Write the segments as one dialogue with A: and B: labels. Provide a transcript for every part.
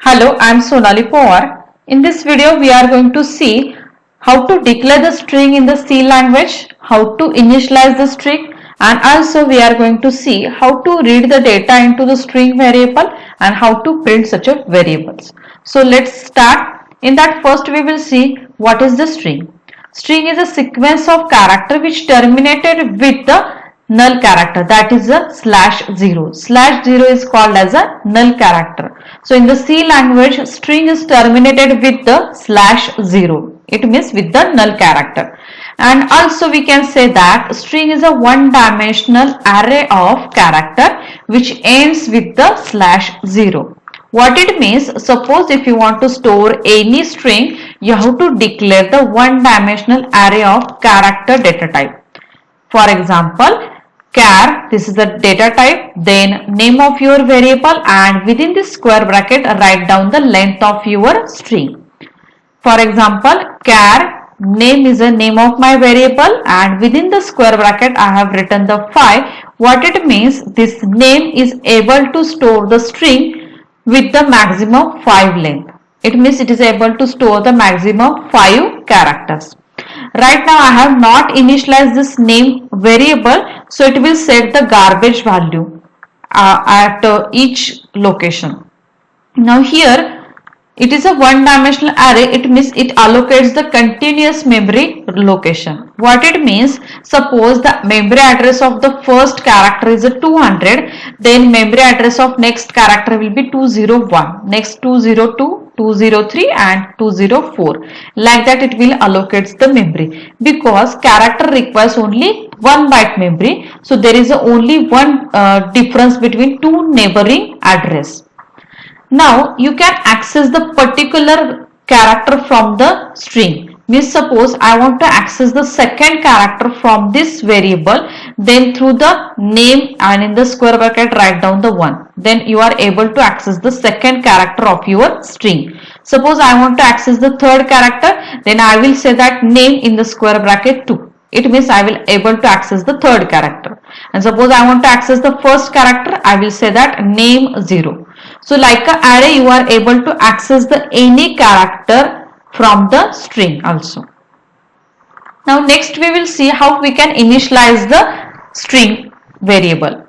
A: Hello, I am Sonali Pawar. In this video, we are going to see how to declare the string in the C language, how to initialize the string, and also we are going to see how to read the data into the string variable and how to print such a variables. So let's start. In that first we will see what is the string. String is a sequence of character which terminated with the null character, that is a /0. /0 is called as a null character. So in the C language, string is terminated with the /0. It means with the null character. And also we can say that string is a one-dimensional array of character which ends with the /0. What it means, suppose if you want to store any string, you have to declare the one-dimensional array of character data type. For example, char, this is the data type, then name of your variable, and within this square bracket write down the length of your string. For example, char name is the name of my variable, and within the square bracket I have written the 5. What it means, this name is able to store the string with the maximum 5 length. It means it is able to store the maximum 5 characters. Right now I have not initialized this name variable, so it will set the garbage value at each location. Now here it is a one-dimensional array. It means it allocates the continuous memory location. What it means, suppose the memory address of the first character is a 200, then memory address of next character will be 201, next 202, 203 and 204. Like that it will allocate the memory, because character requires only 1 byte memory. So there is only one difference between two neighboring address. Now you can access the particular character from the string. Means suppose I want to access the second character from this variable, then through the name and in the square bracket write down the 1. Then you are able to access the second character of your string. Suppose I want to access the third character, then I will say that name in the square bracket 2. It means I will able to access the third character. And suppose I want to access the first character, I will say that name 0. So like an array, you are able to access the any character from the string also. Now next we will see how we can initialize the string variable.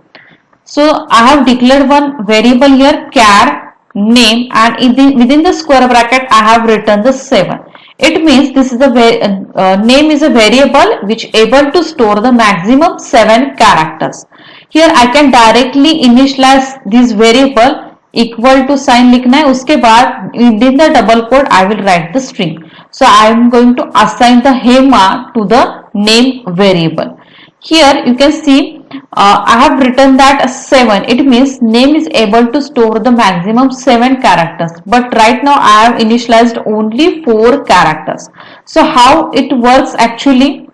A: So I have declared one variable here, char name, and within the square bracket I have written the 7. It means this is the name is a variable which able to store the maximum 7 characters. Here I can directly initialize this variable equal to sign लिखना है, उसके बाद within the double quote I will write the string. So I am going to assign the HEMA to the name variable. Here you can see I have written that 7. It means name is able to store the maximum 7 characters, but right now I have initialized only 4 characters. So how it works actually?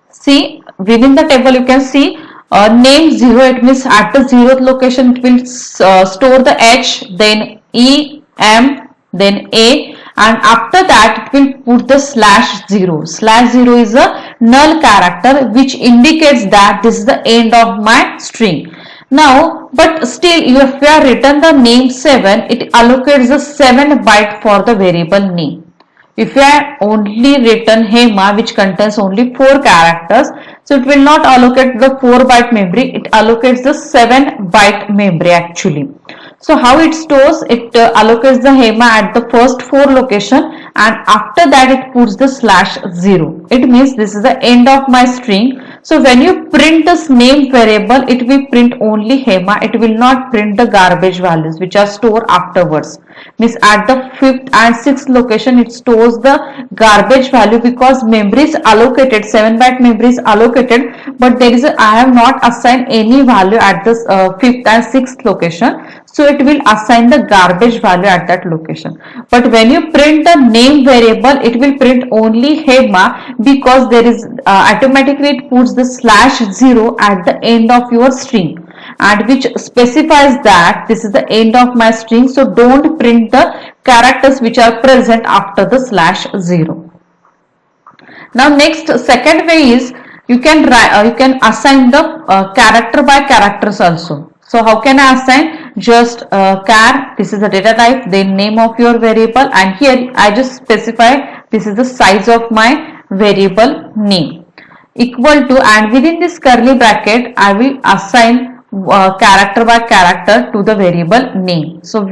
A: See, within the table you can see name 0, it means at the 0th location it will store the H, then E, M, then A, and after that it will put the /0. /0 is a null character which indicates that this is the end of my string. Now, but still if you have written the name 7, it allocates the 7 byte for the variable name. If you have only written HEMA which contains only 4 characters, so it will not allocate the 4 byte memory, it allocates the 7 byte memory actually. So how it stores, it allocates the HEMA at the first 4 location, and after that it puts the /0. It means this is the end of my string. So when you print this name variable, it will print only HEMA. It will not print the garbage values which are stored afterwards. Means at the 5th and 6th location it stores the garbage value, because memory is allocated, 7 byte memory is allocated, but there is I have not assigned any value at the 5th and 6th location. So it will assign the garbage value at that location. But when you print the name variable, it will print only HEMA, because there is automatically it puts the /0 at the end of your string, and which specifies that this is the end of my string. So don't print the characters which are present after the /0. Now next, second way is you can assign the character by characters also. So how can I assign? just char, this is the data type, then name of your variable, and here I just specify this is the size of my variable name, equal to, and within this curly bracket I will assign character by character to the variable name. So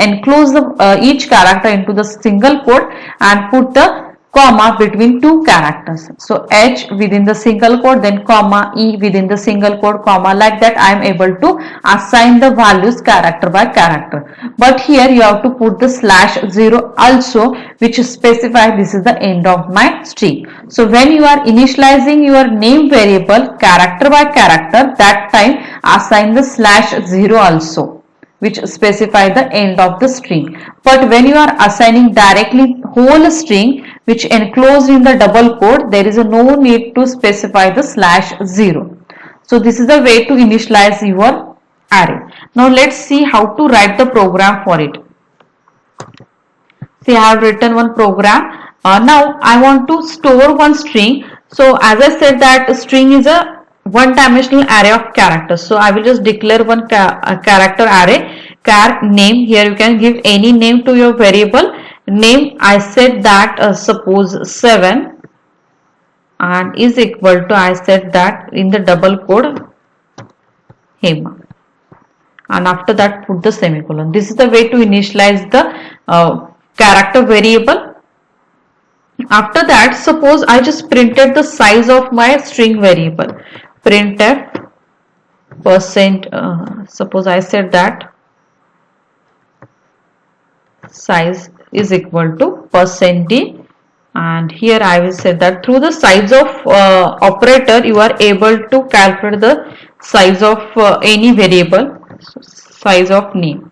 A: enclose the each character into the single quote and put the comma between two characters. So H within the single quote, then comma, E within the single quote, comma, like that I am able to assign the values character by character. But here you have to put the /0 also, which specify this is the end of my string. So when you are initializing your name variable character by character, that time assign the /0 also, which specify the end of the string. But when you are assigning directly whole string which enclosed in the double quote, there is no need to specify the /0. So this is the way to initialize your array. Now let's see how to write the program for it. See, I have written one program. Now I want to store one string. So as I said that string is a one-dimensional array of characters. So I will just declare one character array, char name. Here you can give any name to your variable. Name, I said that suppose 7, and is equal to, I said that in the double quote Hema, and after that put the semicolon. This is the way to initialize the character variable. After that, suppose I just printed the size of my string variable. Printf percent, suppose I said that size is equal to %d, and here I will say that through the size of operator you are able to calculate the size of any variable. So, size of name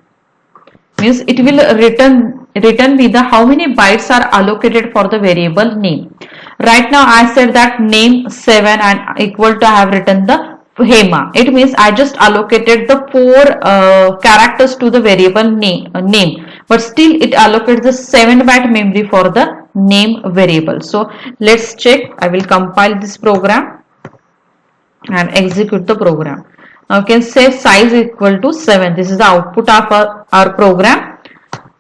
A: means it will return with the how many bytes are allocated for the variable name. Right now I said that name 7 and equal to I have written the Hema. It means I just allocated the 4 characters to the variable name, but still it allocates the 7-byte memory for the name variable. So let's check. I will compile this program and execute the program. Now you can say size equal to 7. This is the output of our program.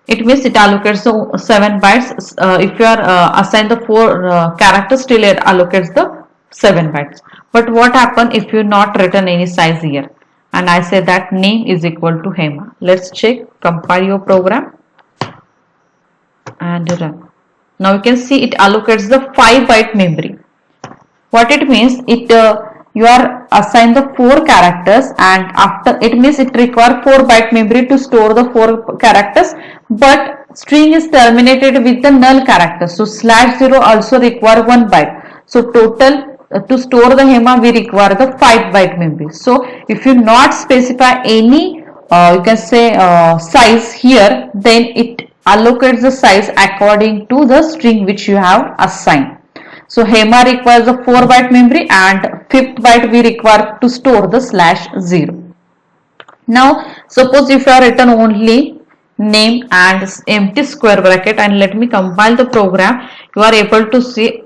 A: It means it allocates the 7 bytes. If you are assigned the 4 characters, still it allocates the 7 bytes. But what happen if you not written any size here? And I say that name is equal to Hema. Let's check. Compile your program and run. Now you can see it allocates the 5-byte memory. What it means? It you are assigned the 4 characters, and after it means it require 4-byte memory to store the 4 characters, but string is terminated with the null character. So /0 also require 1 byte. So total to store the Hema we require the 5-byte memory. So if you not specify any you can say size here, then it allocates the size according to the string which you have assigned. So Hema requires a 4-byte memory, and 5th byte we require to store the /0. Now suppose if you are written only name and empty square bracket, and let me compile the program, you are able to see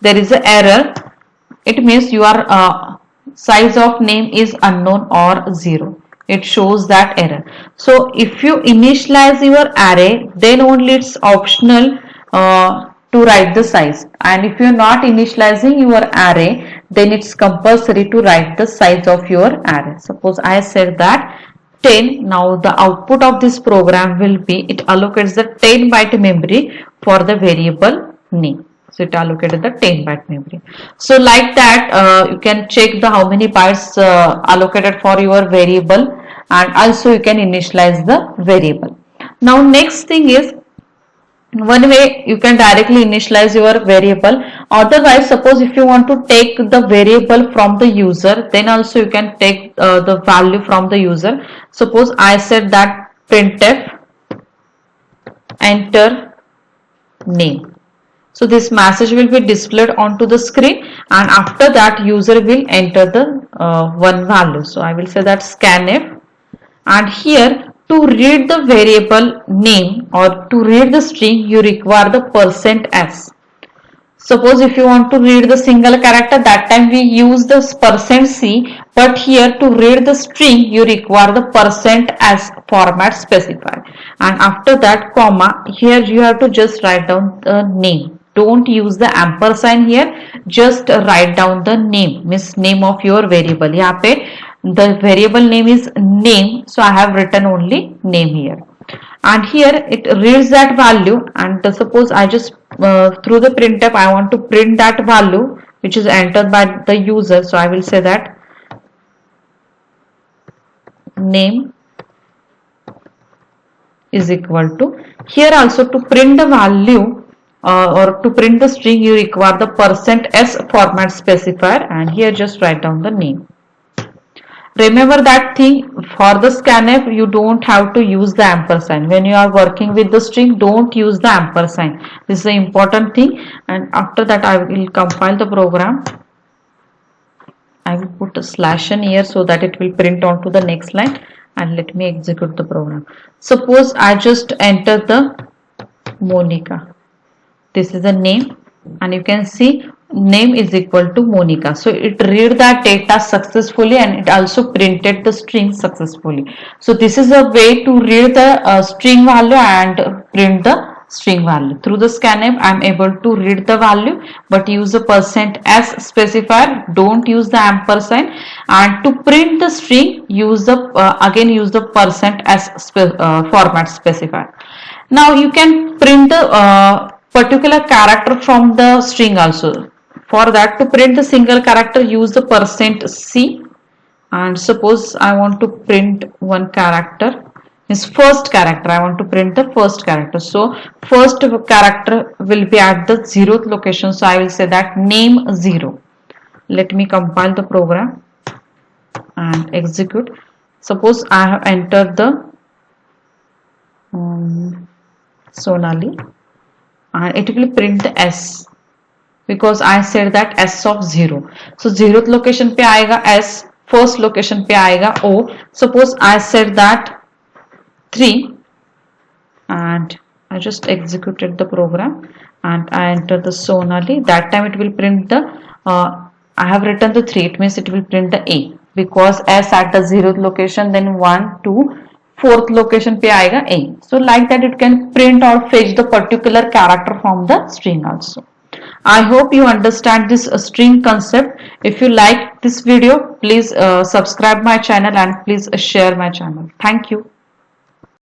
A: there is an error. It means your size of name is unknown or 0. It shows that error. So if you initialize your array, then only it's optional to write the size, and if you are not initializing your array, then it's compulsory to write the size of your array. Suppose I said that 10. Now the output of this program will be it allocates the 10-byte memory for the variable name. So it allocated the 10-byte memory. So like that you can check the how many bytes allocated for your variable, and also you can initialize the variable. Now next thing is, one way you can directly initialize your variable. Otherwise, suppose if you want to take the variable from the user, then also you can take the value from the user. Suppose I said that printf enter name. So this message will be displayed onto the screen, and after that user will enter the one value. So I will say that scanf, and here to read the variable name or to read the string you require the %s. Suppose if you want to read the single character, that time we use the %c, but here to read the string you require the % as format specified, and after that comma, here you have to just write down the name. Don't use the ampersand here, just write down the name, means name of your variable. Here the variable name is name, so I have written only name here. And here it reads that value, and suppose I just through the printf I want to print that value which is entered by the user, so I will say that name is equal to, here also to print the value or to print the string you require the %s format specifier, and here just write down the name. Remember that thing, for the scanf you don't have to use the ampersand. When you are working with the string, don't use the ampersand. This is an important thing. And after that I will compile the program. I will put a /n here so that it will print onto the next line, and let me execute the program. Suppose I just enter the Monica. This is the name, and you can see name is equal to Monica. So it read that data successfully, and it also printed the string successfully. So this is a way to read the string value and print the string value. Through the scanf I am able to read the value, but use the %s specifier, don't use the ampersand, and to print the string use the again use the %s format specifier. Now you can print the particular character from the string also. For that, to print the single character, use the %c, and suppose I want to print one character, is first character. I want to print the first character. So first character will be at the 0th location. So I will say that name 0. Let me compile the program and execute. Suppose I have entered the Sonali, and it will print the S, because I said that S of 0. So 0th location पे आएगा S, first location पे आएगा O. Suppose I said that 3, and I just executed the program and I enter the Sonali. That time it will print the I have written the 3, it means it will print the A, because S at the 0th location, then 1, 2, 4th location पे आएगा A. So like that it can print or fetch the particular character from the string also. I hope you understand this string concept. If you like this video, please subscribe my channel and please share my channel. Thank you.